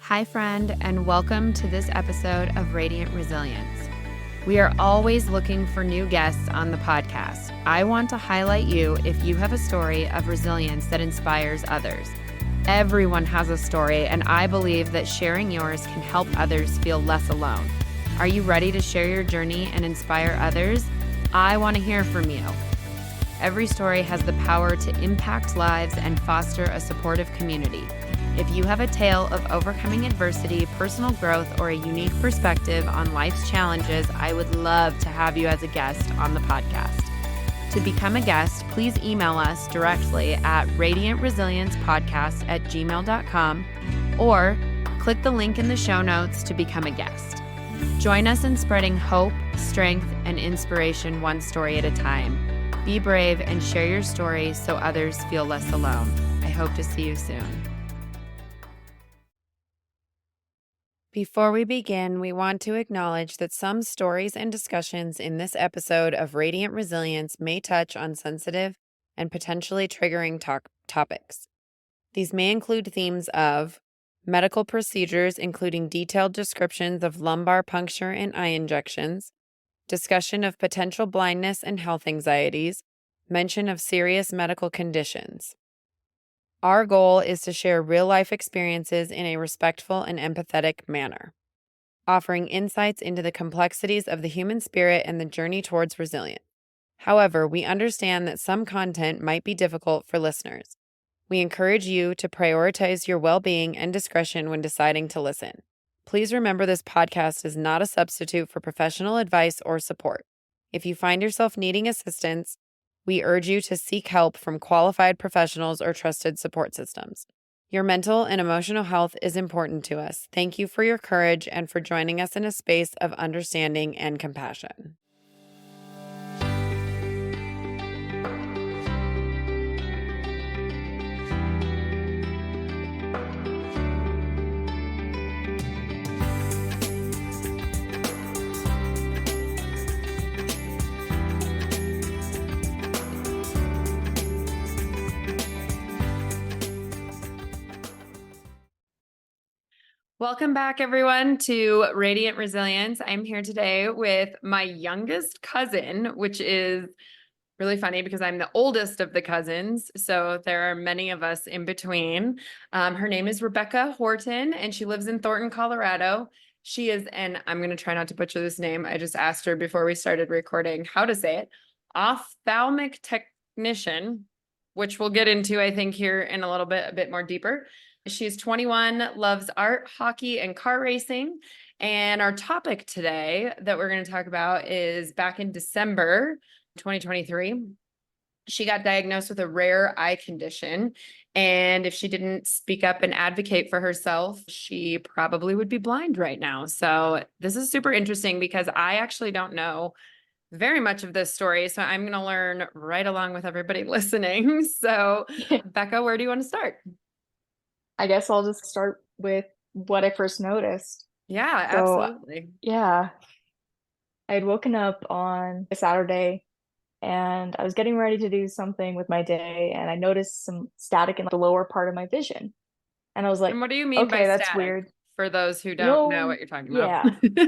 Hi, friend, and welcome to this episode of Radiant Resilience. We are always looking for new guests on the podcast. I want to highlight you if you have a story of resilience that inspires others. Everyone has a story, and I believe that sharing yours can help others feel less alone. Are you ready to share your journey and inspire others? I want to hear from you. Every story has the power to impact lives and foster a supportive community. If you have a tale of overcoming adversity, personal growth, or a unique perspective on life's challenges, I would love to have you as a guest on the podcast. To become a guest, please email us directly at radiantresiliencepodcast@gmail.com or click the link in the show notes to become a guest. Join us in spreading hope, strength, and inspiration one story at a time. Be brave and share your story so others feel less alone. I hope to see you soon. Before we begin, we want to acknowledge that some stories and discussions in this episode of Radiant Resilience may touch on sensitive and potentially triggering topics. These may include themes of medical procedures, including detailed descriptions of lumbar puncture and eye injections, discussion of potential blindness and health anxieties, mention of serious medical conditions. Our goal is to share real-life experiences in a respectful and empathetic manner, offering insights into the complexities of the human spirit and the journey towards resilience. However, we understand that some content might be difficult for listeners. We encourage you to prioritize your well-being and discretion when deciding to listen. Please remember this podcast is not a substitute for professional advice or support. If you find yourself needing assistance, we urge you to seek help from qualified professionals or trusted support systems. Your mental and emotional health is important to us. Thank you for your courage and for joining us in a space of understanding and compassion. Welcome back, everyone, to Radiant Resilience. I'm here today with my youngest cousin, which is really funny because I'm the oldest of the cousins. So there are many of us in between. Her name is Rebecca Horton, and she lives in Thornton, Colorado. She is, and I'm going to try not to butcher this name. I just asked her before we started recording how to say it, ophthalmic technician, which we'll get into, I think, here in a bit more deeper. She's 21, loves art, hockey, and car racing. And our topic today that we're going to talk about is back in December 2023, she got diagnosed with a rare eye condition. And if she didn't speak up and advocate for herself, she probably would be blind right now. So this is super interesting because I actually don't know very much of this story. So I'm going to learn right along with everybody listening. So Becca, where do you want to start? I guess I'll just start with what I first noticed. Yeah, So, absolutely. yeah, I had woken up on a Saturday and I was getting ready to do something with my day, and I noticed some static in the lower part of my vision. And I was like, And what do you mean by okay, that's static weird. for those who You don't know know, what you're talking about? yeah,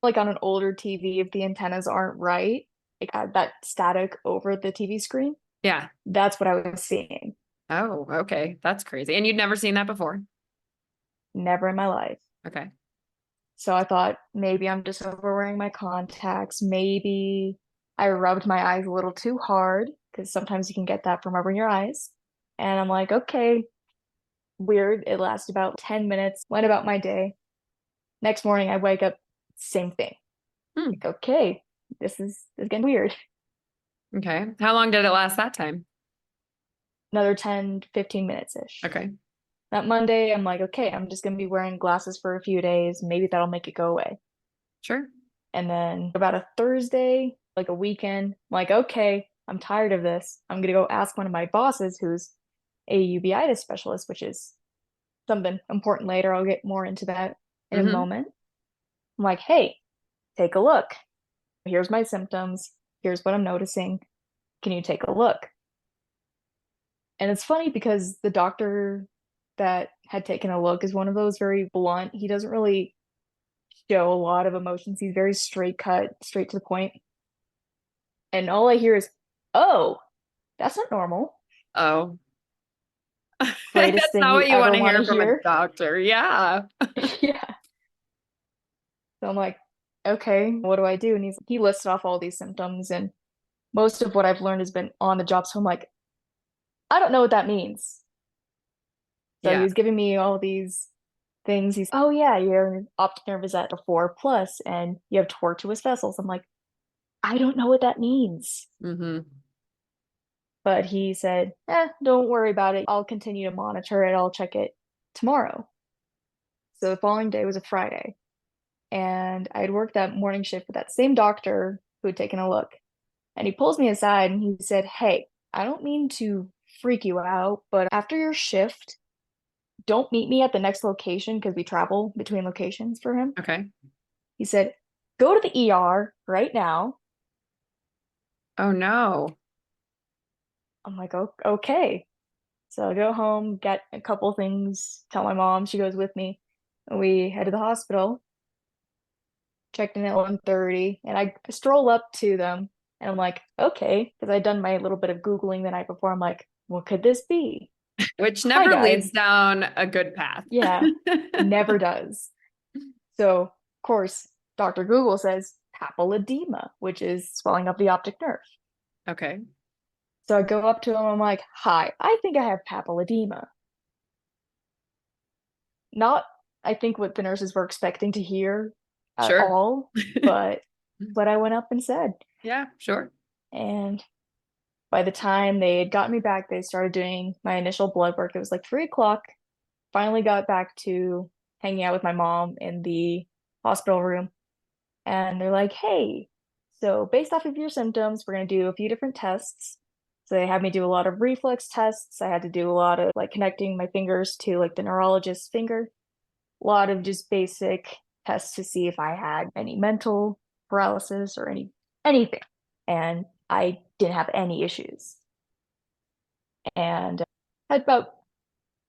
like on an older TV, if the antennas aren't right, it had that static over the TV screen. Yeah. That's what I was seeing. Oh, okay. That's crazy. And you'd never seen that before? Never in my life. Okay. So I thought maybe I'm just overwearing my contacts. Maybe I rubbed my eyes a little too hard because sometimes you can get that from rubbing your eyes. And I'm like, okay, weird. It lasted about 10 minutes, went about my day. Next morning, I wake up, same thing. Hmm. Like, okay, this is getting weird. Okay. How long did it last that time? Another 10, 15 minutes-ish. Okay. That Monday, I'm like, okay, I'm just gonna be wearing glasses for a few days. Maybe that'll make it go away. Sure. And then about a Thursday, like a weekend, I'm like, okay, I'm tired of this. I'm gonna go ask one of my bosses who's a uveitis specialist, which is something important later. I'll get more into that in a moment. I'm like, hey, take a look. Here's my symptoms. Here's what I'm noticing. Can you take a look? And it's funny because the doctor that had taken a look is one of those very blunt. He doesn't really show a lot of emotions. He's very straight cut, straight to the point. And all I hear is, "Oh, that's not normal." Oh, Greatest that's thing not you what you ever want to want to hear from a hear. doctor. Yeah. Yeah. So I'm like, okay, what do I do? And he lists off all these symptoms, and most of what I've learned has been on the job. So I'm like, I don't know what that means. So he Yeah. was giving me all these things. Oh yeah, your optic nerve is at a 4+, and you have tortuous vessels. I'm like, I don't know what that means. Hmm. But he said, don't worry about it. I'll continue to monitor it. I'll check it tomorrow. So the following day was a Friday, and I had worked that morning shift with that same doctor who had taken a look. And he pulls me aside and he said, "Hey, I don't mean to freak you out, but after your shift, don't meet me at the next location because we travel between locations for him." Okay. He said, "Go to the ER right now." Oh no. I'm like, Okay. So I go home, get a couple things, tell my mom, she goes with me, and we head to the hospital, checked in at 1:30, and I stroll up to them, and I'm like, okay, because I'd done my little bit of Googling the night before. I'm like, what could this be? Which Hi, never guys. leads down a good path. Yeah, never does. So, of course, Dr. Google says papilledema, which is swelling of the optic nerve. Okay. So I go up to him, I'm like, hi, I think I have papilledema. Not, I think, what the nurses were expecting to hear at Sure. all, but what I went up and said. Yeah, sure. And by the time they had gotten me back, they started doing my initial blood work. It was like 3 o'clock. Finally got back to hanging out with my mom in the hospital room. And they're like, hey, so based off of your symptoms, we're going to do a few different tests. So they had me do a lot of reflex tests. I had to do a lot of like connecting my fingers to like the neurologist's finger, a lot of just basic tests to see if I had any mental paralysis or anything. And I didn't have any issues. And I had about,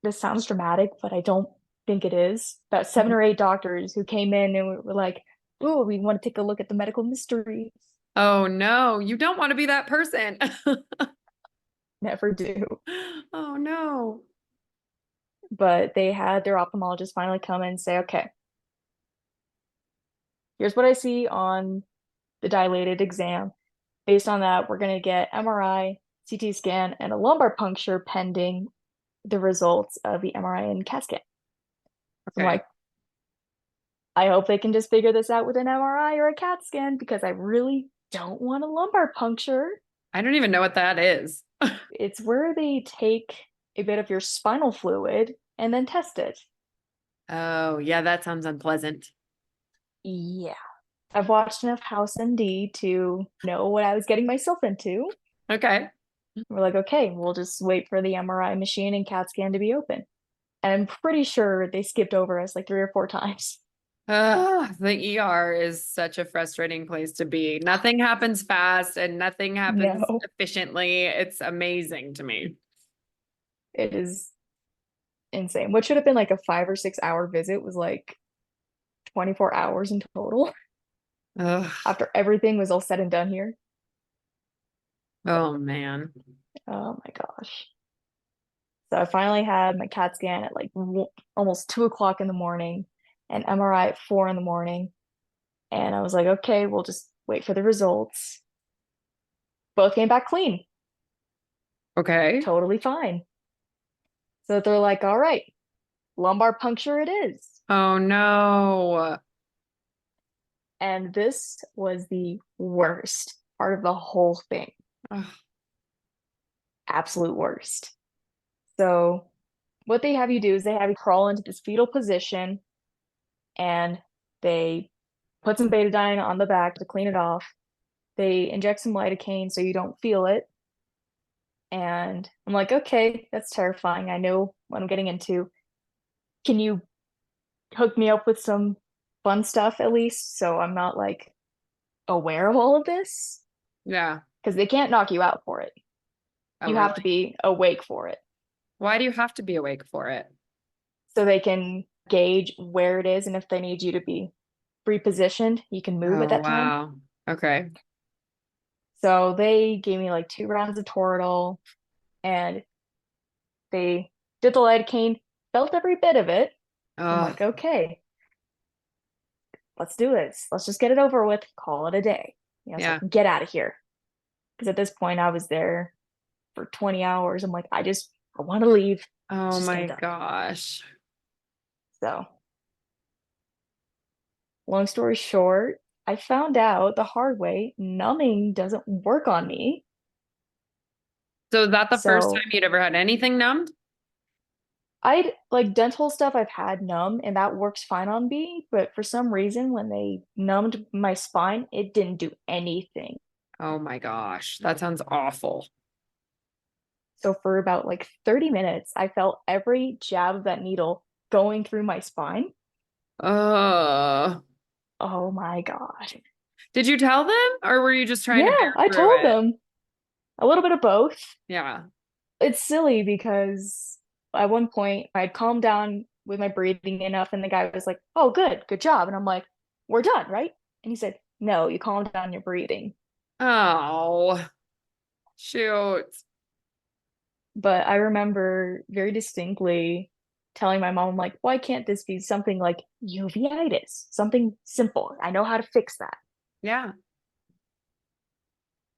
this sounds dramatic, but I don't think it is, about 7 or 8 doctors who came in and were like, "Ooh, we want to take a look at the medical mysteries." Oh no, you don't want to be that person. Never do. Oh no. But they had their ophthalmologist finally come in and say, okay, here's what I see on the dilated exam. Based on that, we're going to get MRI, CT scan, and a lumbar puncture pending the results of the MRI and CAT scan. So I'm Okay. like, I hope they can just figure this out with an MRI or a CAT scan because I really don't want a lumbar puncture. I don't even know what that is. It's where they take a bit of your spinal fluid and then test it. Oh, yeah, that sounds unpleasant. Yeah. I've watched enough House MD to know what I was getting myself into. Okay. We're like, okay, we'll just wait for the MRI machine and CAT scan to be open. And I'm pretty sure they skipped over us like 3 or 4 times. The ER is such a frustrating place to be. Nothing happens fast and nothing happens No, efficiently. It's amazing to me. it is insane. What should have been like a 5 or 6 hour visit was like 24 hours in total Ugh. after everything was all said and done here. Oh man. Oh my gosh. So I finally had my CAT scan at like almost 2 o'clock in the morning and MRI at 4 in the morning. And I was like, okay, we'll just wait for the results. Both came back clean, Okay. totally fine. So they're like, all right, lumbar puncture it is. Oh no. And this was the worst part of the whole thing. Ugh. Absolute worst. So what they have you do is they have you crawl into this fetal position and they put some betadine on the back to clean it off. They inject some lidocaine so you don't feel it. And I'm like, okay, that's terrifying. I know what I'm getting into. Can you hook me up with some fun stuff at least so I'm not like aware of all of this? Yeah. Because they can't knock you out for it. Oh, You have to really? be awake for it. Why do you have to be awake for it? so they can gauge where it is and if they need you to be repositioned, you can move at Oh, that time. wow. Okay. So they gave me like 2 rounds of Toradol and they did the lidocaine, felt every bit of it. I'm Oh, like, okay, let's do this. Let's just get it over with, call it a day. So I yeah. can get out of here. Because at this point I was there for 20 hours. I'm like, I want to leave. Let's Oh just get my it done. gosh. So long story short, I found out the hard way, numbing doesn't work on me. So is that the first So time you'd ever had anything numbed? I'd like dental stuff I've had numb and that works fine on me, but for some reason when they numbed my spine, it didn't do anything. Oh my gosh. That sounds awful. So for about like 30 minutes, I felt every jab of that needle going through my spine. Oh. Oh my God. Did you tell them or were you just trying to Yeah, bear I through told it? them a little bit of both. Yeah. It's silly because at one point I'd calmed down with my breathing enough, and the guy was like, "Oh, good job." And I'm like, "We're done, right?" And he said, "No, you calmed down your breathing." Oh, shoot. But I remember very distinctly telling my mom, like, "Why can't this be something like uveitis? Something simple. I know how to fix that." Yeah.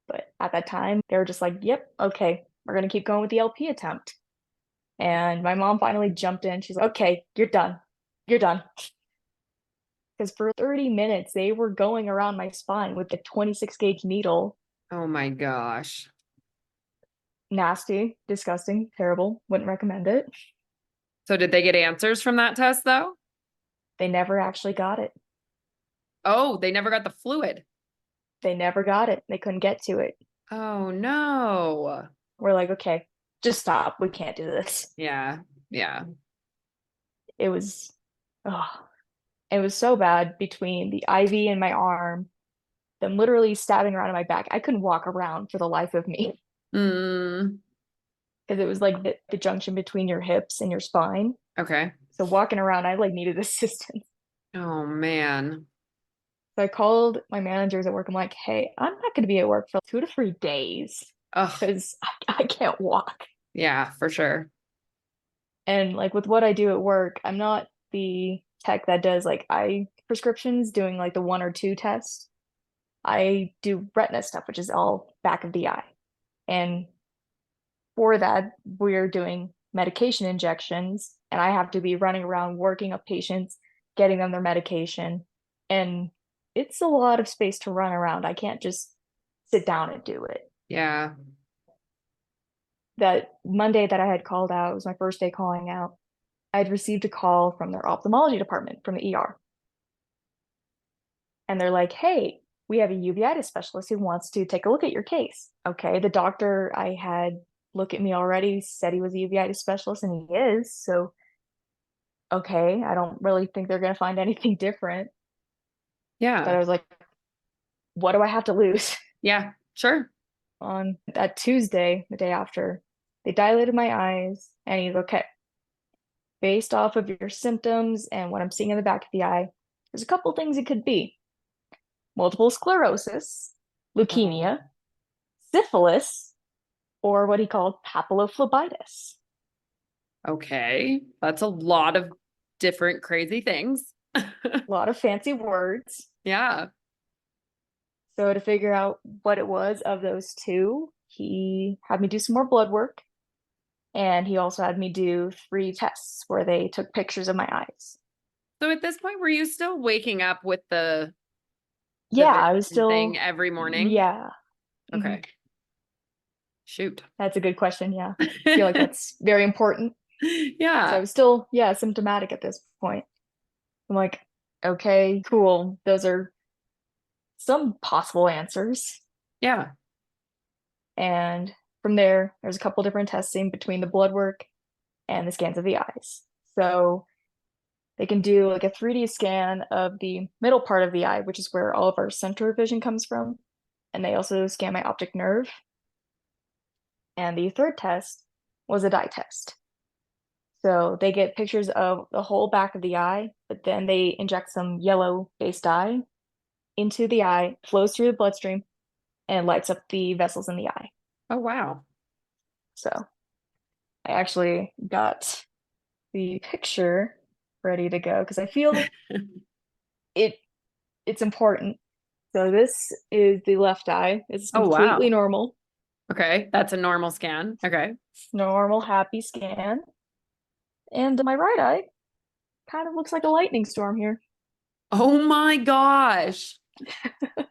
But at that time, they were just like, "Yep, okay, we're gonna keep going with the LP attempt." And my mom finally jumped in. She's like, "Okay, you're done. You're done." Because for 30 minutes, they were going around my spine with the 26 gauge needle. Oh my gosh. Nasty, disgusting, terrible. Wouldn't recommend it. So did they get answers from that test though? They never actually got it. Oh, they never got the fluid. They never got it. They couldn't get to it. Oh no. We're like, okay, just stop. We can't do this. Yeah. Yeah. It was, oh, it was so bad between the IV in my arm, them literally stabbing around in my back. I couldn't walk around for the life of me Mm, because it was like the junction between your hips and your spine. okay. So walking around, I like needed assistance. Oh man. So I called my managers at work. I'm like, hey, I'm not going to be at work for 2 to 3 days Oh, because I can't walk. yeah, for sure. And like with what I do at work, I'm not the tech that does like eye prescriptions, doing like the 1 or 2 tests. I do retina stuff, which is all back of the eye. And for that, we're doing medication injections, and I have to be running around working up patients, getting them their medication. And it's a lot of space to run around. I can't just sit down and do it. Yeah. That Monday that I had called out, it was my first day calling out. I'd received a call from their ophthalmology department from the ER. And they're like, hey, we have a uveitis specialist who wants to take a look at your case. Okay, the doctor I had look at me already said he was a uveitis specialist, and he is. So, okay, I don't really think they're going to find anything different. But Yeah. I was like, what do I have to lose? Yeah. Sure. On that Tuesday, the day after, they dilated my eyes, and he's okay. Based off of your symptoms and what I'm seeing in the back of the eye, there's a couple things it could be: multiple sclerosis, Oh, leukemia, syphilis, or what he called papillophlebitis. okay. That's a lot of different crazy things. A lot of fancy words. Yeah. So to figure out what it was of those two, he had me do some more blood work, and he also had me do 3 tests where they took pictures of my eyes. So at this point, were you still waking up with the Yeah, I was vision thing still, every morning? yeah. Hmm. Okay. Shoot. That's a good question. Yeah. I feel like that's very important. So I Yeah. was still, yeah, symptomatic at this point. I'm like, okay, cool. Those are some possible answers. Yeah. And from there, there's a couple different testing between the blood work and the scans of the eyes. So they can do like a 3D scan of the middle part of the eye, which is where all of our center vision comes from. And they also scan my optic nerve. And the third test was a dye test. So they get pictures of the whole back of the eye, but then they inject some yellow-based dye into the eye, flows through the bloodstream, and lights up the vessels in the eye. Oh, wow. So I actually got the picture ready to go because I feel it it's important. So this is the left eye. It's Oh, completely wow. normal, Okay. That's a normal scan. Okay. normal, happy scan. And my right eye kind of looks like a lightning storm here. Oh my gosh.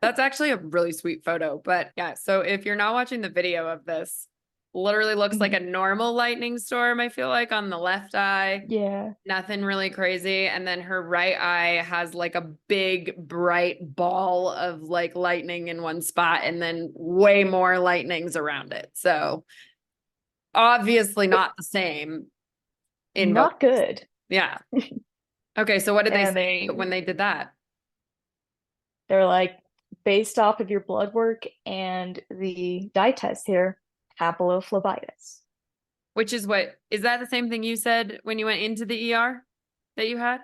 That's actually a really sweet photo. But yeah, so if you're not watching the video of this, literally looks like Mhm. a normal lightning storm, I feel like, on the left eye. Yeah. Nothing really crazy. And then her right eye has like a big, bright ball of like lightning in one spot and then way more lightnings around it. So obviously not the same in both. Not good. Yeah. Okay. So what did they And say when they did that? they're like, based off of your blood work and the dye test here, papillophlebitis. Which is what, is that the same thing you said when you went into the ER that you had?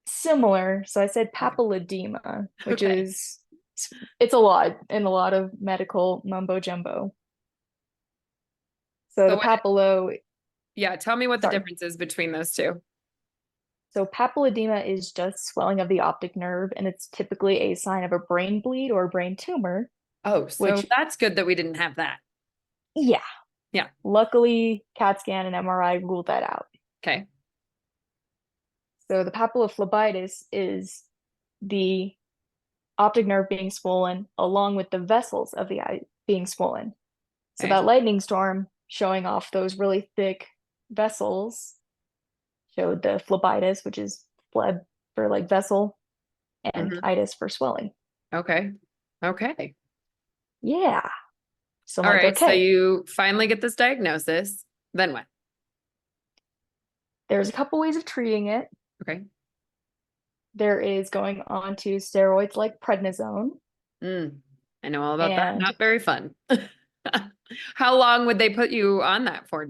Similar. So I said Okay. papilledema, which Okay. is it's a lot in a lot of medical mumbo jumbo. So So the what, papillo, yeah, tell me what the sorry. difference is between those two. So papilledema is just swelling of the optic nerve, and it's typically a sign of a brain bleed or a brain tumor, Oh, so which, that's good that we didn't have that. yeah, Yeah. luckily CAT scan and MRI ruled that out. Okay. So the papillophlebitis is the optic nerve being swollen along with the vessels of the eye being swollen. So Okay. that lightning storm showing off those really thick vessels showed the phlebitis, which is phleb for like vessel, and Mhm. itis for swelling. Okay. Okay. Yeah. So I'm All like, right. So okay, you finally get this diagnosis. Then what? there's a couple ways of treating it. Okay. There is going on to steroids like prednisone, Mm, I know all about that. and Not very fun. How long would they put you on that for?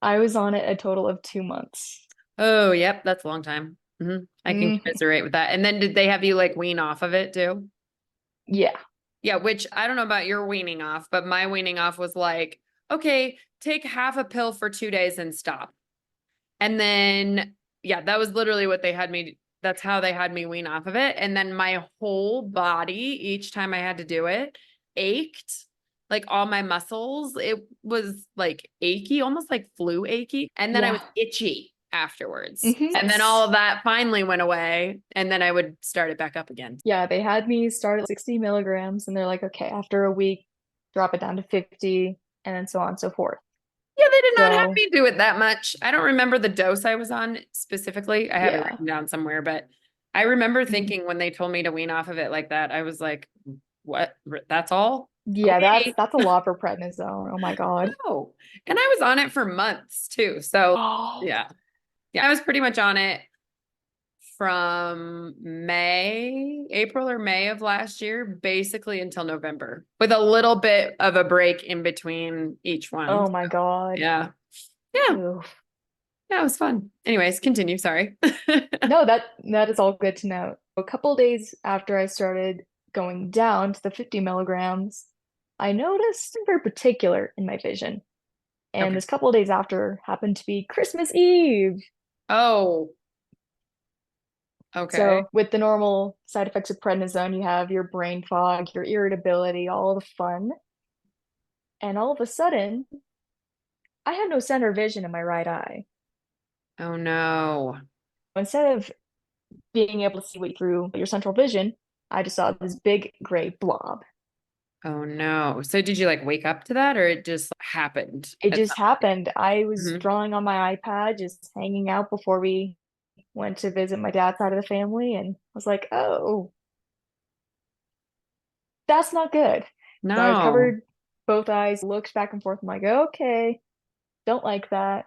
I was on it a total of 2 months. Oh, yep. That's a long time. I can Mhm. commiserate with that. And then did they have you like wean off of it too? Yeah. Yeah, which I don't know about your weaning off, but my weaning off was like, okay, take half a pill for 2 days and stop. And then, yeah, that was literally what they had me. That's how they had me wean off of it. And then my whole body, each time I had to do it, ached. Like all my muscles, it was like achy, almost like flu achy. And then I Yeah. was itchy afterwards. And then all Yes. of that finally went away. And then I would start it back up again. Yeah, they had me start at 60 milligrams and they're like, okay, after a week, drop it down to 50 and then so on and so forth. Yeah, they did not have So, me do it that much. I don't remember the dose I was on specifically. I have it yeah. written down somewhere, but I remember Mhm. thinking when they told me to wean off of it like that, I was like, what? That's all? Yeah, Okay. that's a lot for prednisone. Oh my God. No. And I was on it for months too. So Oh, yeah. Yeah, I was pretty much on it from April or May of last year, basically until November, with a little bit of a break in between each one. oh my God. Yeah. Yeah. Oof. Yeah, it was fun. Anyways, continue. Sorry. No, that is all good to know. A couple days after I started going down to the 50 milligrams, I noticed something very particular in my vision. And Okay. this couple of days after happened to be Christmas Eve. Oh, okay. So, with the normal side effects of prednisone, you have your brain fog, your irritability, all the fun. And all of a sudden, I have no center vision in my right eye. Oh no. Instead of being able to see what through your central vision, I just saw this big gray blob. Oh no. So did you like wake up to that or it just happened It at just some happened. I was point? drawing on my iPad, just hanging out before we went to visit my dad's side of the family, and I was like, oh, that's not good. So I No. covered both eyes, looked back and forth. I'm like, okay, don't like that.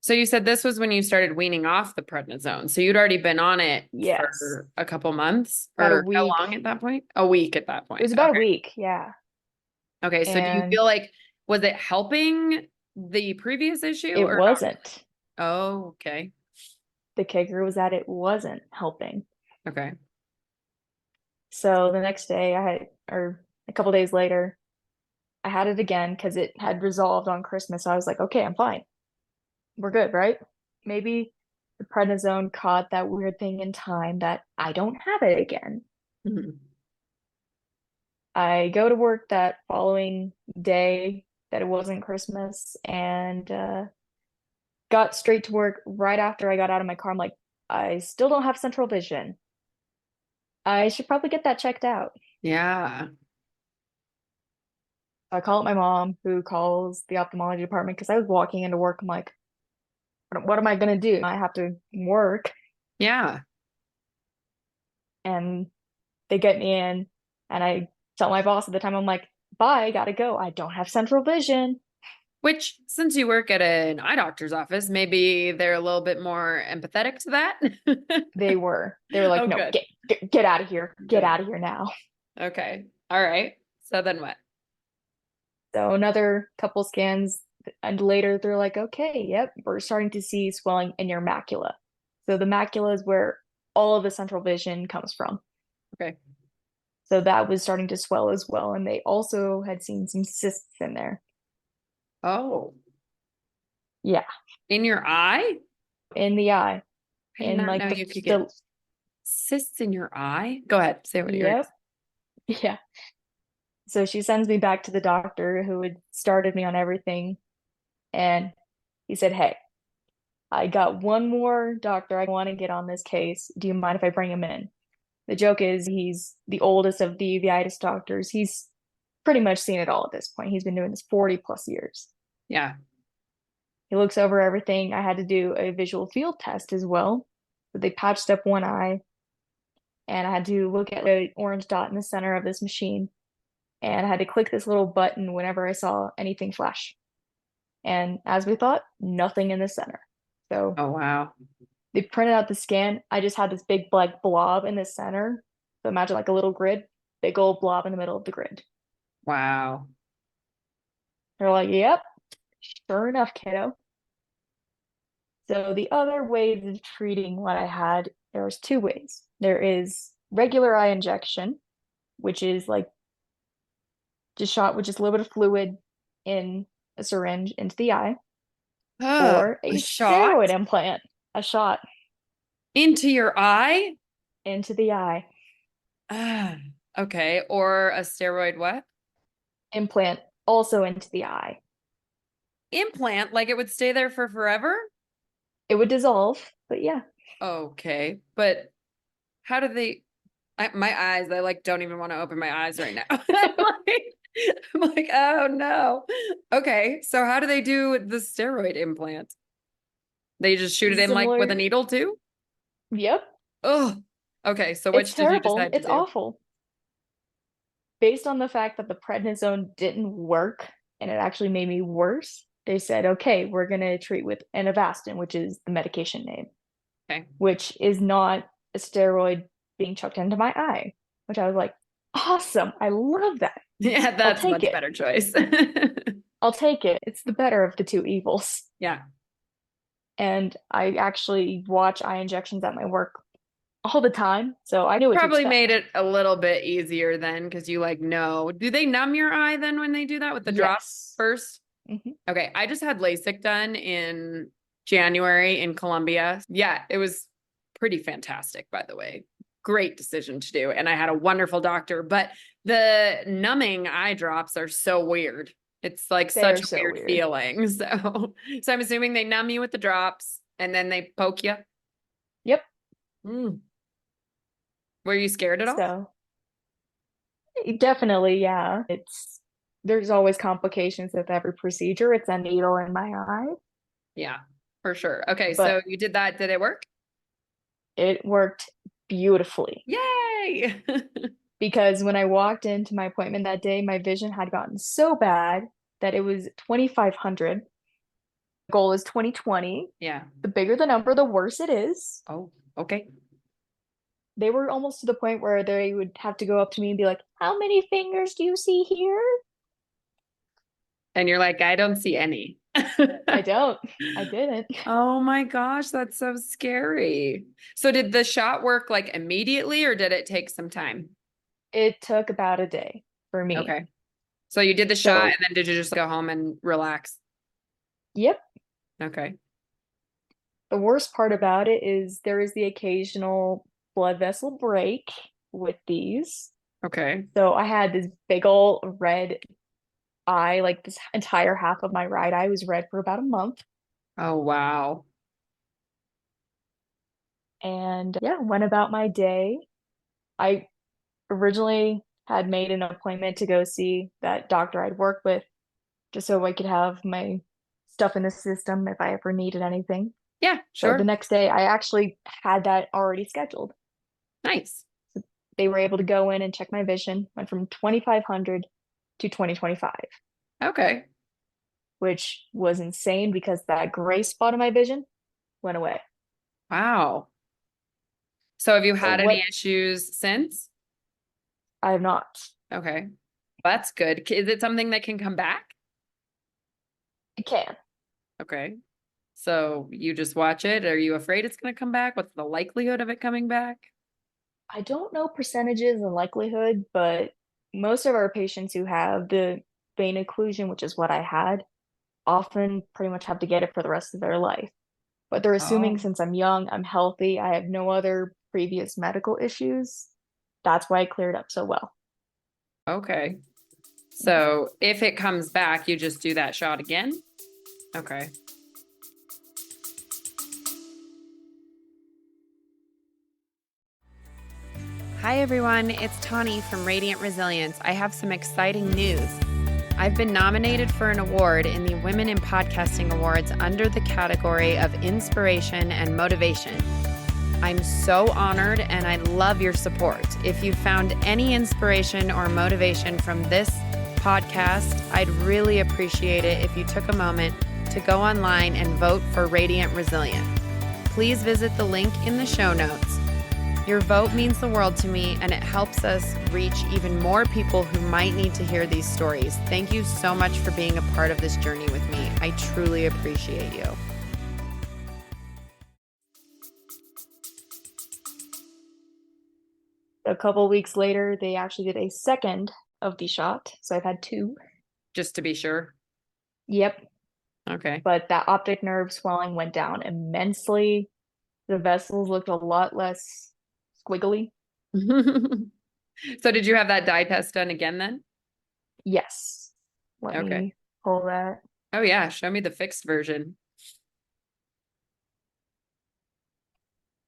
So you said this was when you started weaning off the prednisone. So you'd already been on it Yes, for a couple months about a or how week. long at that point? A week at that It was point. about a Okay. week, yeah. Okay. So do you And feel like, was it helping? the previous issue It or not? wasn't. Oh, okay. The kicker was that it wasn't helping. Okay. So the next day or a couple days later, I had it again because it had resolved on Christmas. So I was like, okay, I'm fine. We're good, right? Maybe the prednisone caught that weird thing in time that I don't have it again. Mhm. I go to work that following day that it wasn't Christmas and got straight to work right after I got out of my car. I'm like, I still don't have central vision. I should probably get that checked out. Yeah. I call up my mom, who calls the ophthalmology department because I was walking into work. I'm like, what am I gonna do? I have to work. Yeah. And they get me in, and I tell my boss at the time, I'm like, bye, gotta go. I don't have central vision. Which, since you work at an eye doctor's office, maybe they're a little bit more empathetic to that. They were like, Oh, no, good. get out of here. Get Good. out of here now. Okay. All right. So then what? So another couple scans, and later they're like, okay, yep, we're starting to see swelling in your macula. So the macula is where all of the central vision comes from. Okay. So that was starting to swell as well. And they also had seen some cysts in there. Oh, Yeah, in your eye? in the eye, I did in not like know you could get cysts in your eye. Go ahead. Say what you're. yep, yeah. So she sends me back to the doctor who had started me on everything. And he said, hey, I got one more doctor I want to get on this case. Do you mind if I bring him in? The joke is he's the oldest of the uveitis doctors. He's pretty much seen it all at this point. He's been doing this 40 plus years. Yeah. He looks over everything. I had to do a visual field test as well. So they patched up one eye, and I had to look at the orange dot in the center of this machine. And I had to click this little button whenever I saw anything flash. And as we thought, nothing in the center. So Oh, wow. they printed out the scan. I just had this big black blob in the center. So imagine like a little grid, big old blob in the middle of the grid. Wow. They're like, yep, sure enough, kiddo. So the other way of treating what I had, there was two ways. There is regular eye injection, which is like just shot with just a little bit of fluid in a syringe into the eye, Oh, or a a shot steroid implant, a shot into your eye? into the eye, Ah, okay. Or a steroid what? implant also into the eye. Implant, like it would stay there for forever? It would dissolve, but yeah, Okay. But how do they my eyes, I like don't even want to open my eyes right now. I'm like, oh no. Okay. So how do they do the steroid implant? They just shoot it in like with a similar. needle too? Yep, Oh. Okay. So it's which did you terrible. decide to It's do? awful. Based on the fact that the prednisone didn't work and it actually made me worse, they said, okay, we're going to treat with Avastin, which is the medication name, Okay. which is not a steroid being chucked into my eye, which I was like, awesome. I love that. Yeah, I'll that's a take much it. better choice. I'll take it. It's the better of the two evils. Yeah. And I actually watch eye injections at my work all the time. So I knew what to Probably made expect. it a little bit easier then because you like know. Do they numb your eye then when they do that with the drops Yes. first? Hmm. Okay, I just had LASIK done in January in Colombia. Yeah, it was pretty fantastic, by the way. Great decision to do. And I had a wonderful doctor, but the numbing eye drops are so weird. It's like They such are a so weird weird. feeling. So I'm assuming they numb you with the drops and then they poke you. Yep. Mm. Were you scared at all? So definitely, yeah. There's always complications with every procedure. It's a needle in my eye, Yeah, for sure. Okay, so but you did that. Did it work? it worked beautiful Yay! because when I walked into my appointment that day, my vision had gotten so bad that it was 2,500. The goal is 20/20. Yeah. The bigger the number, the worse it is. Oh, okay. They were almost to the point where they would have to go up to me and be like, how many fingers do you see here? And you're like, I don't see any. I don't. I didn't. Oh my gosh, that's so scary. So did the shot work like immediately or did it take some time? It took about a day for me. Okay. So you did the shot So, and then did you just go home and relax? yep. Okay. The worst part about it is there is the occasional blood vessel break with these. Okay. So I had this big old red eye, like this entire half of my right eye was red for about a month. Oh, wow. And yeah, went about my day. I originally had made an appointment to go see that doctor I'd worked with just so I could have my stuff in the system if I ever needed anything. Yeah, So the sure. next day, I actually had that already scheduled. Nice. They were able to go in and check my vision, went from 2500 to 2025, Okay. which was insane because that gray spot in my vision went away. Wow. So have you So had any what issues since? I have not, Okay. That's good. Is it something that can come back? I can. Okay. So you just watch it. Are you afraid it's going to come back? What's the likelihood of it coming back? I don't know percentages and likelihood, but most of our patients who have the vein occlusion, which is what I had, often pretty much have to get it for the rest of their life. But they're assuming Oh, since I'm young, I'm healthy, I have no other previous medical issues. That's why I cleared up so well. okay. So if it comes back, you just do that shot again? Okay. Hi, everyone. It's Tawny from Radiant Resilience. I have some exciting news. I've been nominated for an award in the Women in Podcasting Awards under the category of Inspiration and Motivation. I'm so honored and I love your support. If you found any inspiration or motivation from this podcast, I'd really appreciate it if you took a moment to go online and vote for Radiant Resilient. Please visit the link in the show notes. Your vote means the world to me and it helps us reach even more people who might need to hear these stories. Thank you so much for being a part of this journey with me. I truly appreciate you. A couple weeks later, they actually did a second of the shot. So I've had two. Just to be sure. Yep. Okay. But that optic nerve swelling went down immensely. The vessels looked a lot less squiggly. So did you have that dye test done again then? Yes. Let Okay. me pull that. Oh yeah, show me the fixed version.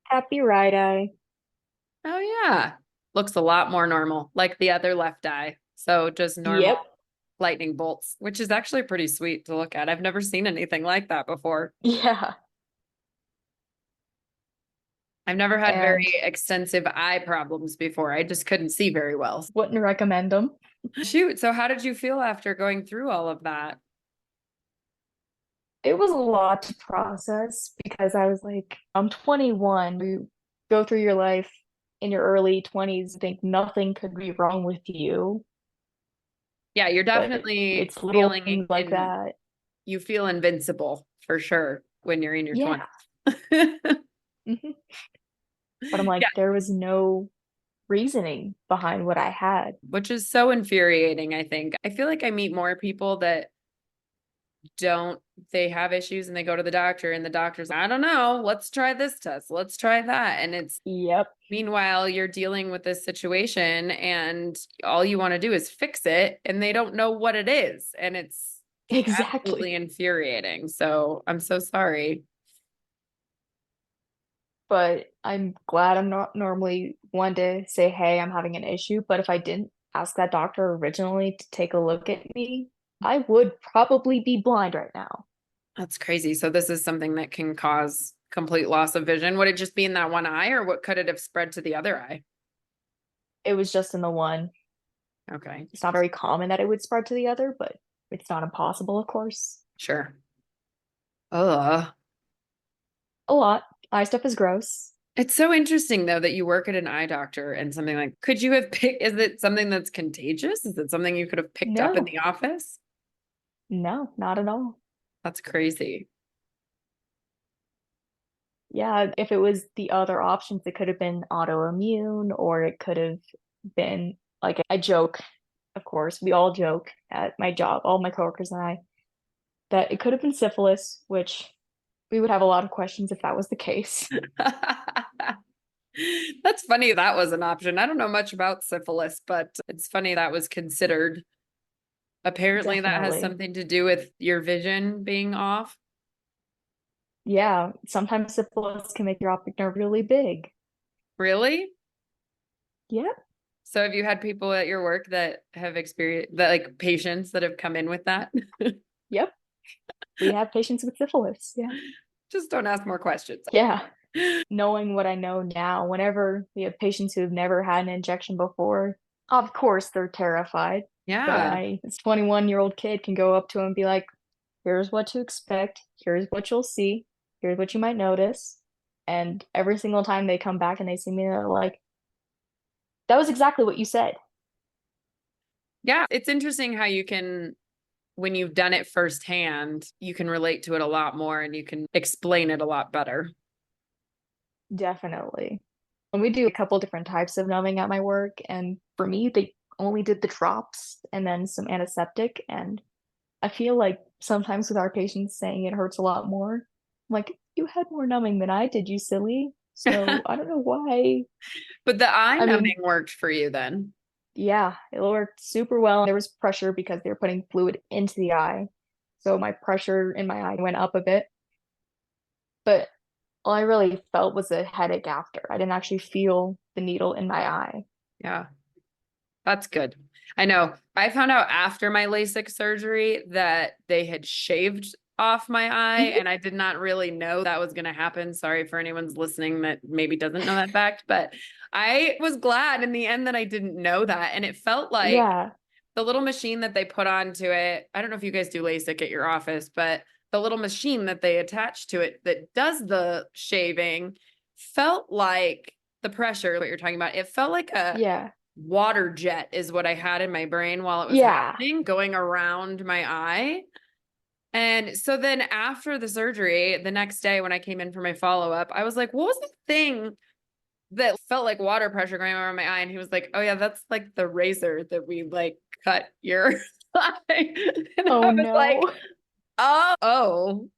Happy right eye. Oh yeah. Looks a lot more normal, like the other left eye. So just normal Yep. lightning bolts, which is actually pretty sweet to look at. I've never seen anything like that before. Yeah. I've never had And very extensive eye problems before. I just couldn't see very well. wouldn't recommend them. Shoot, so how did you feel after going through all of that? It was a lot to process because I was like, I'm 21. You go through your life in your early 20s, and think nothing could be wrong with you. Yeah, you're But definitely it's little feeling things like in that. you feel invincible for sure when you're in your Yeah. 20s. hmm But I'm Yeah, like, there was no reasoning behind what I had. which is so infuriating, I think. I feel like I meet more people that don't they have issues and they go to the doctor and the doctor's, I don't know, let's try this test, let's try that. And it's Yep. meanwhile you're dealing with this situation and all you want to do is fix it and they don't know what it is. And it's Exactly. absolutely infuriating. So I'm so sorry. But I'm glad I'm not normally one to say, hey, I'm having an issue. But if I didn't ask that doctor originally to take a look at me, I would probably be blind right now. That's crazy. So this is something that can cause complete loss of vision. Would it just be in that one eye or what could it have spread to the other eye? It was just in the one. Okay, It's not very common that it would spread to the other, but it's not impossible, of course. sure. Ugh. A lot. Eye stuff is gross. It's so interesting though that you work at an eye doctor and something like, could you have picked, is it something that's contagious? Is it something you could have picked up in No, the office? no, not at all. That's crazy. Yeah, if it was the other options, it could have been autoimmune, or it could have been like I joke, of course, we all joke at my job, all my coworkers and I, that it could have been syphilis, which we would have a lot of questions if that was the case. That's funny that was an option. I don't know much about syphilis, but it's funny that was considered. Apparently, that has Definitely. something to do with your vision being off. Yeah, sometimes syphilis can make your optic nerve really big. Really? Yeah, So have you had people at your work that have experienced that, like patients that have come in with that? yep. We have patients with syphilis. Yeah. Just don't ask more questions. Yeah. Knowing what I know now, whenever we have patients who have never had an injection before, of course they're terrified. But Yeah. this 21-year-old kid can go up to him and be like, here's what to expect, here's what you'll see, here's what you might notice. And every single time they come back and they see me, they're like, that was exactly what you said. Yeah. It's interesting how you can, when you've done it firsthand, you can relate to it a lot more and you can explain it a lot better. Definitely. And we do a couple different types of numbing at my work. And for me, they only did the drops and then some antiseptic. And I feel like sometimes with our patients saying it hurts a lot more, I'm like, you had more numbing than I did, you silly. So I don't know why. But the eye I mean, numbing worked for you then. yeah, it worked super well. There was pressure because they were putting fluid into the eye. So my pressure in my eye went up a bit. But all I really felt was a headache after. I didn't actually feel the needle in my eye. Yeah. That's good. I know. I found out after my LASIK surgery that they had shaved off my eye, Mhm. and I did not really know that was going to happen. Sorry for anyone's listening that maybe doesn't know that fact, but I was glad in the end that I didn't know that. And it felt like Yeah, the little machine that they put onto it. I don't know if you guys do LASIK at your office, but the little machine that they attach to it that does the shaving felt like the pressure, what you're talking about. It felt like a yeah, water jet is what I had in my brain while it was yeah, happening, going around my eye. And so then after the surgery, the next day when I came in for my follow up, I was like, what was the thing that felt like water pressure going around my eye? And he was like, oh, yeah, that's like the razor that we like cut your eye. And Oh I was like, no. oh,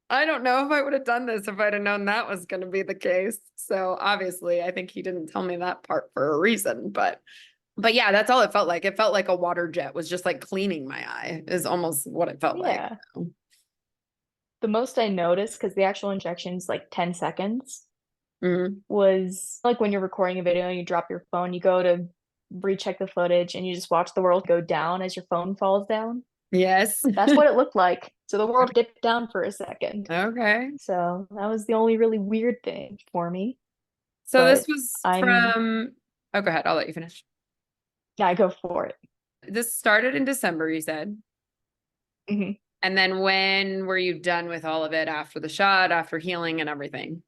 I don't know if I would have done this if I'd have known that was going to be the case. So obviously, I think he didn't tell me that part for a reason, but yeah, that's all it felt like. It felt like a water jet was just like cleaning my eye, is almost what it felt like. Yeah. The most I noticed, because the actual injection's like 10 seconds, Mhm. was like when you're recording a video and you drop your phone, you go to recheck the footage and you just watch the world go down as your phone falls down. Yes. That's what it looked like. So the world dipped down for a second. Okay. So that was the only really weird thing for me. So this But was I'm, from, oh, go ahead. I'll let you finish. yeah, I go for it. This started in December, you said. Mhm. And then when were you done with all of it after the shot, after healing and everything?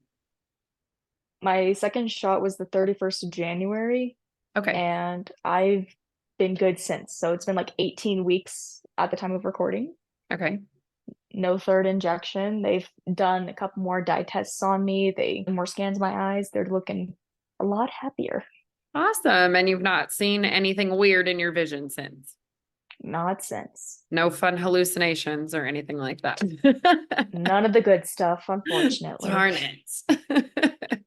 My second shot was the 31st of January, Okay. and I've been good since. So it's been like 18 weeks at the time of recording. Okay. No third injection. They've done a couple more dye tests on me. They more scans my eyes. They're looking a lot happier. Awesome. And you've not seen anything weird in your vision since? Not since. No fun hallucinations or anything like that. None of the good stuff, unfortunately. Darn it.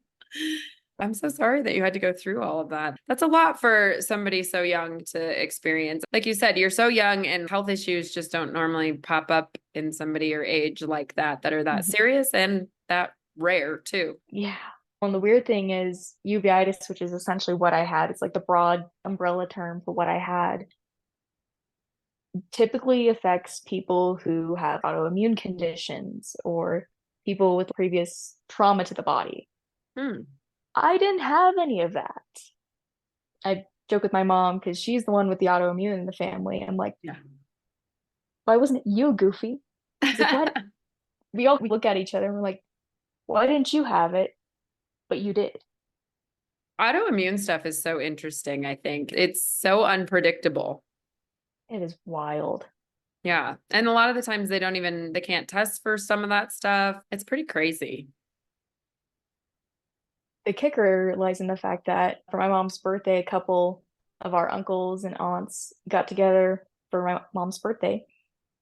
I'm so sorry that you had to go through all of that. That's a lot for somebody so young to experience. Like you said, you're so young and health issues just don't normally pop up in somebody your age like that are that Mhm. serious and that rare too. Yeah. And the weird thing is uveitis, which is essentially what I had. It's like the broad umbrella term for what I had. Typically affects people who have autoimmune conditions or people with previous trauma to the body. Hmm. I didn't have any of that. I joke with my mom because she's the one with the autoimmune in the family. I'm like, Yeah. why wasn't it you, Goofy? She's like, what? We all look at each other and we're like, why didn't you have it? But you did. Autoimmune stuff is so interesting, I think. It's so unpredictable. It is wild. Yeah. And a lot of the times they can't test for some of that stuff. It's pretty crazy. The kicker lies in the fact that for my mom's birthday, a couple of our uncles and aunts got together for my mom's birthday.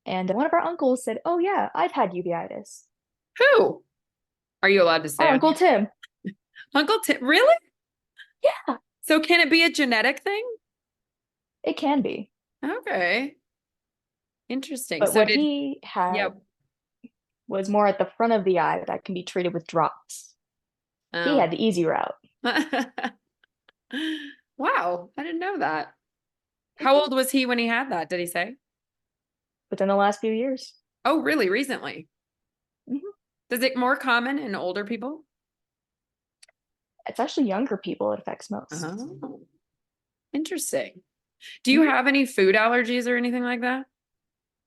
And one of our uncles said, "Oh, yeah, I've had uveitis." Who? Are you allowed to say Our on Uncle here? Tim. Uncle Tim? Really? Yeah, So can it be a genetic thing? it can be. Okay. Interesting. But So what did, he yeah. had was more at the front of the eye that can be treated with drops. He Oh. had the easy route. Wow. I didn't know that. How Mhm. old was he when he had that? Did he say? Within the last few years. Oh, really? Recently? Mhm. Is it more common in older people? It's actually younger people it affects most. Oh, interesting. Do you Mhm. have any food allergies or anything like that?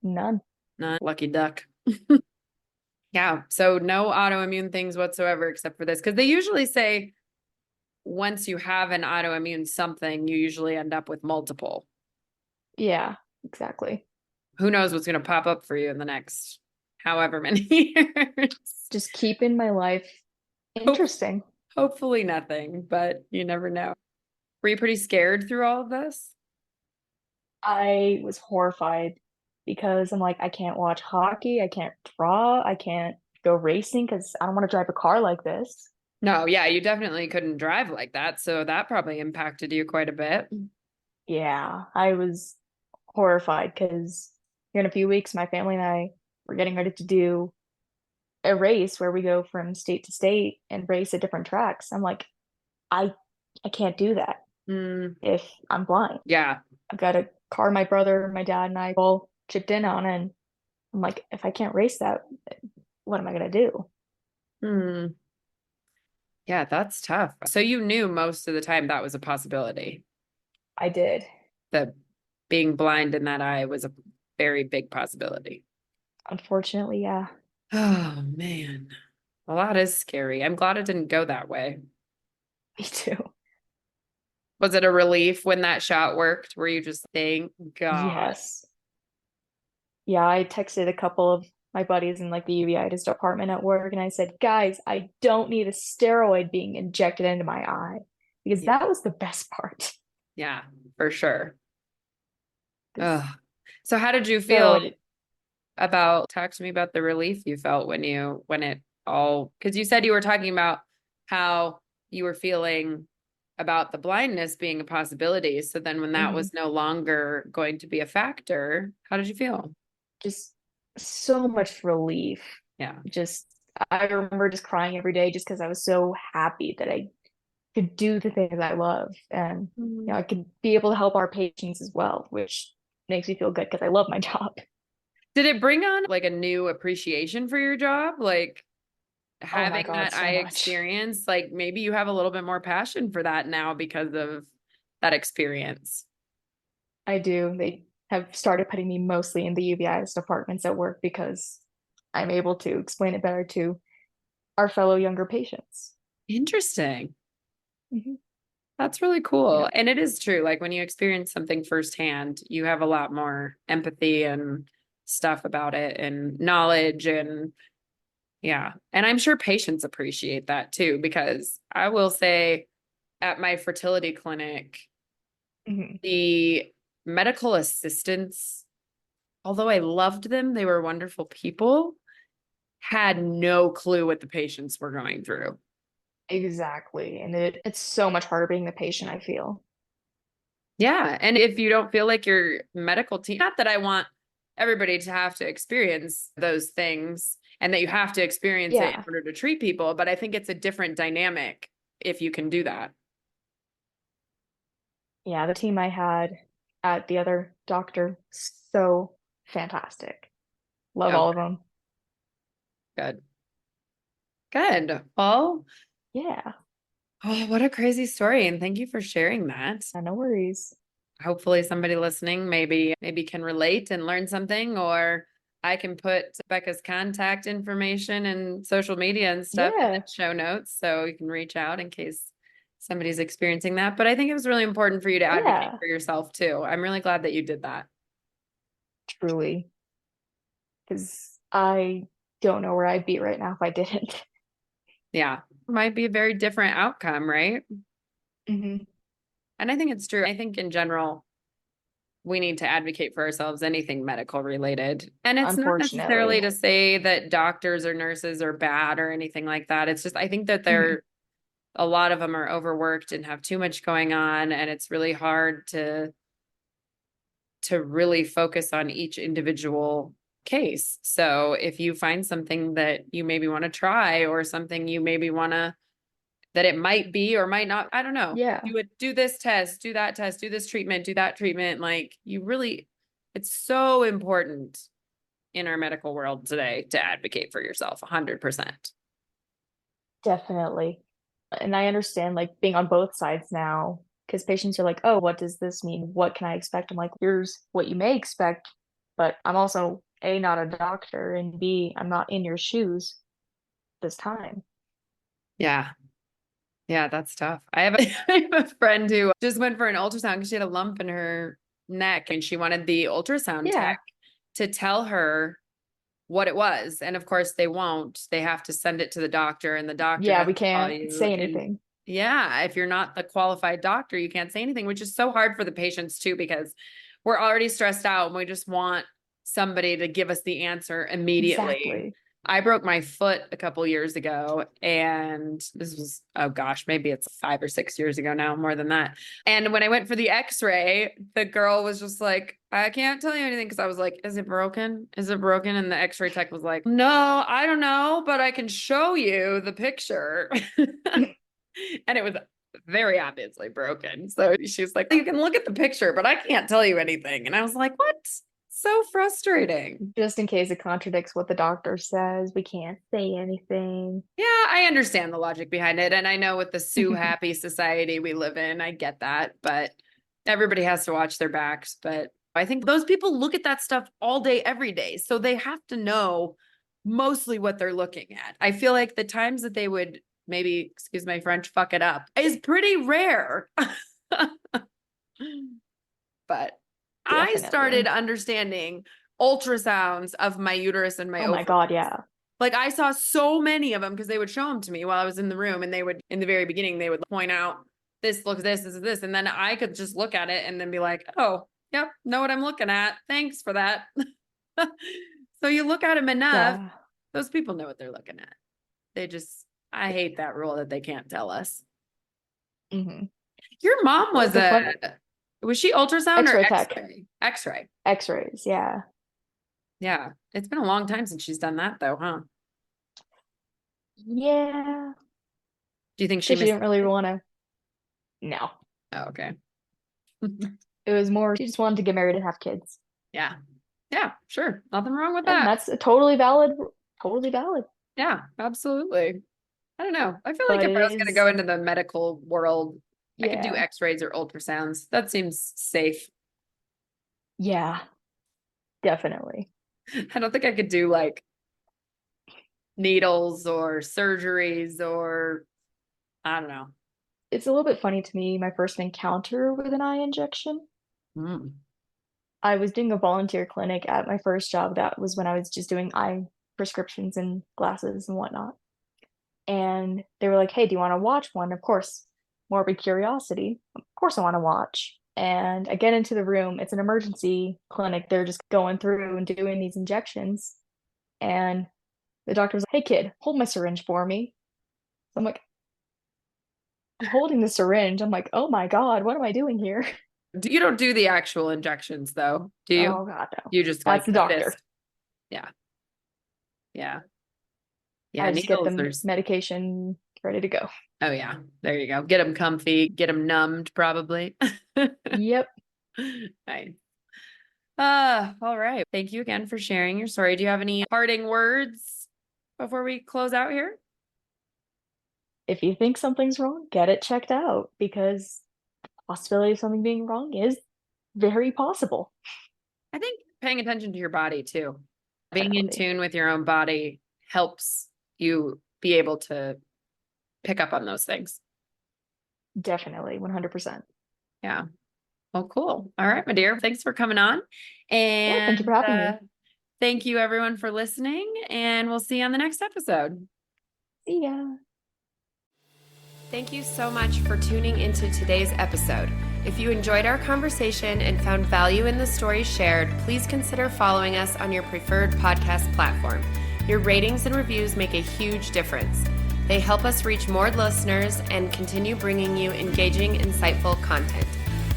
None. Not lucky duck. Yeah. So no autoimmune things whatsoever except for this. Because they usually say once you have an autoimmune something, you usually end up with multiple. Yeah, exactly. Who knows what's going to pop up for you in the next however many years? Just keeping my life Hope, interesting. hopefully nothing, but you never know. Were you pretty scared through all of this? I was horrified because I'm like, I can't watch hockey, I can't draw, I can't go racing because I don't want to drive a car like this. No, yeah, you definitely couldn't drive like that. So that probably impacted you quite a bit. Yeah, I was horrified because here in a few weeks, my family and I were getting ready to do a race where we go from state to state and race at different tracks. I'm like, I I can't do that Mm, if I'm blind. yeah. I've got a car my brother, my dad, and I all chipped in on, and I'm like, if I can't race that, what am I gonna do? Hmm. Yeah, that's tough. So you knew most of the time that was a possibility. I did. That being blind in that eye was a very big possibility. Unfortunately, yeah, Oh man. Well, that is scary. I'm glad it didn't go that way. me too. Was it a relief when that shot worked? Were you just thank God? Yes. Yeah, I texted a couple of my buddies in like the uveitis department at work, and I said, guys, I don't need a steroid being injected into my eye because Yeah, that was the best part. yeah, for sure. Because Oh. So how did you feel steroid, about talk to me about the relief you felt when it all because you said you were talking about how you were feeling about the blindness being a possibility. So then when that mhm, was no longer going to be a factor, how did you feel? just so much relief. Yeah. Just, I remember just crying every day just because I was so happy that I could do the things I love and Mhm. I could be able to help our patients as well, which makes me feel good because I love my job. Did it bring on like a new appreciation for your job? Like Oh my having God, that so eye much. experience, like maybe you have a little bit more passion for that now because of that experience. I do. They have started putting me mostly in the uveitis departments at work because I'm able to explain it better to our fellow younger patients. Interesting. Hmm. That's really cool. Yeah. And it is true. Like when you experience something firsthand, you have a lot more empathy and stuff about it and knowledge and yeah. And I'm sure patients appreciate that too, because I will say at my fertility clinic, Hmm. the medical assistants, although I loved them, they were wonderful people, had no clue what the patients were going through. Exactly. And it's so much harder being the patient, I feel. Yeah. And if you don't feel like your medical team, not that I want everybody to have to experience those things and that you have to experience it in Yeah. order to treat people, but I think it's a different dynamic if you can do that. Yeah, the team I had at the other doctor, so fantastic. Love Oh, all of them. good. Good. Well, Yeah, oh, what a crazy story. And thank you for sharing that. no worries. Hopefully somebody listening maybe can relate and learn something, or I can put Becca's contact information and social media and stuff in the Yeah, show notes so you can reach out in case somebody's experiencing that. But I think it was really important for you to advocate yeah, for yourself too. I'm really glad that you did that. truly. because I don't know where I'd be right now if I didn't. Yeah. Might be a very different outcome, right? Hmm. And I think it's true. I think in general, we need to advocate for ourselves, anything medical related. And it's not necessarily Unfortunately. to say that doctors or nurses are bad or anything like that. It's just, I think that Hmm. a lot of them are overworked and have too much going on. And it's really hard to really focus on each individual case. So if you find something that you maybe want to try or something you maybe want to that it might be or might not, I don't know. Yeah, Do this test, do that test, do this treatment, do that treatment. Like you really it's so important in our medical world today to advocate for yourself 100%. definitely. And I understand like being on both sides now because patients are like, oh, what does this mean? What can I expect? I'm like, here's what you may expect, but I'm also A, not a doctor, and B, I'm not in your shoes this time. Yeah. Yeah, that's tough. I have a friend who just went for an ultrasound because she had a lump in her neck and she wanted the ultrasound tech Yeah. to tell her what it was. And of course they won't. They have to send it to the doctor and the doctor Yeah, has we to call can't you. say And anything. yeah, if you're not the qualified doctor, you can't say anything, which is so hard for the patients too, because we're already stressed out and we just want somebody to give us the answer immediately. Exactly. I broke my foot a couple years ago, and this was, oh gosh, maybe it's 5 or 6 years ago now, more than that. And when I went for the x-ray, the girl was just like, I can't tell you anything because I was like, is it broken? Is it broken? And the x-ray tech was like, no, I don't know, but I can show you the picture. And it was very obviously broken. So she was like, you can look at the picture, but I can't tell you anything. And I was like, what? So frustrating. Just in case it contradicts what the doctor says, we can't say anything. Yeah, I understand the logic behind it. And I know with the sue happy society we live in, I get that, but everybody has to watch their backs. But I think those people look at that stuff all day, every day. So they have to know mostly what they're looking at. I feel like the times that they would maybe, excuse my French, fuck it up is pretty rare. But I started Definitely. understanding ultrasounds of my uterus and my Oh my God, ovaries. yeah. Like I saw so many of them because they would show them to me while I was in the room and they would, in the very beginning, they would point out this, look, this is this. And then I could just look at it and then be like, oh, yep, know what I'm looking at. Thanks for that. So you look at them enough, Yeah. those people know what they're looking at. They just, I hate that rule that they can't tell us. Hmm. Your mom Well, was the fun was she ultrasound or X-ray tech, x-ray? X-ray. X-rays, yeah. Yeah. It's been a long time since she's done that though, huh? Yeah. Do you think she Because she missed didn't really it? want to. No. Oh, okay. It was more she just wanted to get married and have kids. Yeah. Yeah, sure. Nothing wrong with And that. that's a totally valid, totally valid. Yeah, absolutely. I don't know. I feel like But if I it was going to go is, into the medical world, I could do yeah. x-rays or ultrasounds. That seems safe. Yeah, definitely. I don't think I could do like needles or surgeries or I don't know. It's a little bit funny to me, my first encounter with an eye injection. Mm. I was doing a volunteer clinic at my first job. That was when I was just doing eye prescriptions and glasses and whatnot. And they were like, hey, do you want to watch one? Of course, morbid curiosity. Of course, I want to watch. And I get into the room. It's an emergency clinic. They're just going through and doing these injections. And the doctor was like, hey, kid, hold my syringe for me. So I'm like, I'm holding the syringe. I'm like, oh my God, what am I doing here? You don't do the actual injections though, do you? Oh God, no. You just That's like the doctor. assist. Yeah. Yeah. Yeah. I just get Needles, them there's, medication ready to go. oh yeah, there you go. Get them comfy, get them numbed probably. Yep. Nice. All right. Thank you again for sharing your story. Do you have any parting words before we close out here? If you think something's wrong, get it checked out because the possibility of something being wrong is very possible. I think paying attention to your body too. Being in Definitely. tune with your own body helps you be able to pick up on those things. Definitely. 100%. Yeah. Well, cool. All right, my dear. Thanks for coming on. Yeah, thank you And for having me. Thank you, everyone, for listening, and we'll see you on the next episode. See ya. Thank you so much for tuning into today's episode. If you enjoyed our conversation and found value in the stories shared, please consider following us on your preferred podcast platform. Your ratings and reviews make a huge difference. They help us reach more listeners and continue bringing you engaging, insightful content.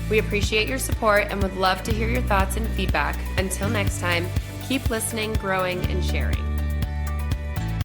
We appreciate your support and would love to hear your thoughts and feedback. Until next time, keep listening, growing, and sharing.